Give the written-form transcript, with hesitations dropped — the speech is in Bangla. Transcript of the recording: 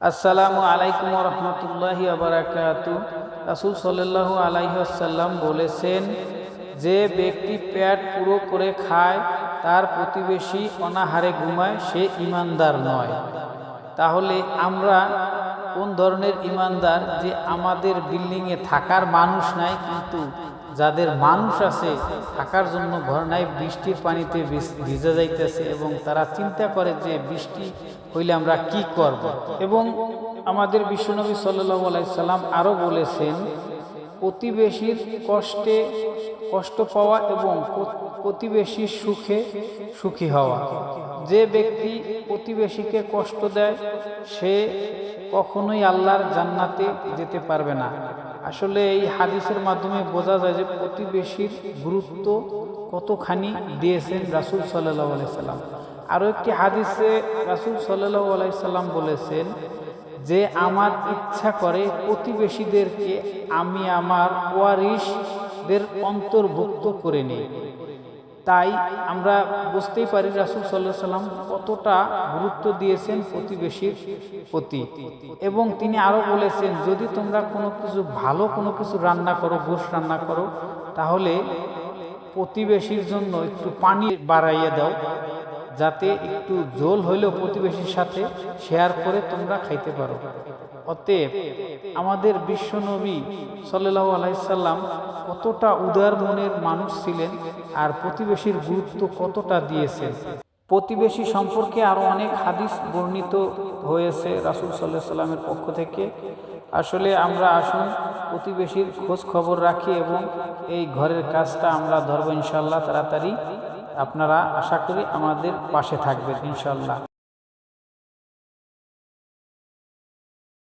আসসালামু আলাইকুম রহমতুল্লাহি আবরাকাতু। রাসূল সাল্লাল্লাহু আলাইহি ওয়াসাল্লাম বলেছেন, যে ব্যক্তি পেট পুরো করে খায় তার প্রতিবেশী অনাহারে ঘুমায়, সে ঈমানদার নয়। তাহলে আমরা কোন ধরনের ঈমানদার, যে আমাদের বিল্ডিংয়ে থাকার মানুষ নাই, কিন্তু যাদের মানুষ আছে থাকার জন্য ঘর নাই, বৃষ্টির পানিতে ভিজে যাইতেছে এবং তারা চিন্তা করে যে বৃষ্টি হইলে আমরা কি করব। এবং আমাদের বিশ্বনবী সাল্লাল্লাহু আলাইহি সাল্লাম আরও বলেছেন, প্রতিবেশীর কষ্ট পাওয়া এবং প্রতিবেশীর সুখে সুখী হওয়া। যে ব্যক্তি প্রতিবেশীকে কষ্ট দেয় সে কখনোই আল্লাহর জান্নাতে যেতে পারবে না। আসলে এই হাদিসের মাধ্যমে বোঝা যায় যে প্রতিবেশীর গুরুত্ব কতখানি দিয়েছেন রাসূল সাল্লাল্লাহু আলাইহি সাল্লাম। আরও একটি হাদিসে রাসূল সাল্লাল্লাহু আলাইহি সাল্লাম বলেছেন যে, আমার ইচ্ছা করে প্রতিবেশীদেরকে আমি আমার ওয়ারিসদের অন্তর্ভুক্ত করে নিই। তাই আমরা বুঝতেই পারি রাসূল সাল্লাল্লাহু আলাইহি সাল্লাম কতটা গুরুত্ব দিয়েছেন প্রতিবেশীর প্রতি। এবং তিনি আরও বলেছেন, যদি তোমরা কোনো কিছু রান্না করো, গোশত রান্না করো, তাহলে প্রতিবেশীর জন্য একটু পানি বাড়াইয়া দাও, যাতে একটু ঝোল হইলেও প্রতিবেশীর সাথে শেয়ার করে তোমরা খাইতে পারো। অতএব আমাদের বিশ্বনবী সাল্লাল্লাহু আলাইহি সাল্লাম কতটা উদার মনের মানুষ ছিলেন আর প্রতিবেশীর গুরুত্ব কতটা দিয়েছেন। প্রতিবেশী সম্পর্কে আরও অনেক হাদিস বর্ণিত হয়েছে রাসূল সাল্লাল্লাহু আলাইহি সাল্লামের পক্ষ থেকে। আসলে আমরা আসুন প্রতিবেশীর খোঁজ খবর রাখি এবং এই ঘরের কাজটা আমরা ধরবো ইনশাআল্লাহ তাড়াতাড়ি। আপনারা আশা করি আমাদের পাশে থাকবেন ইনশাআল্লাহ।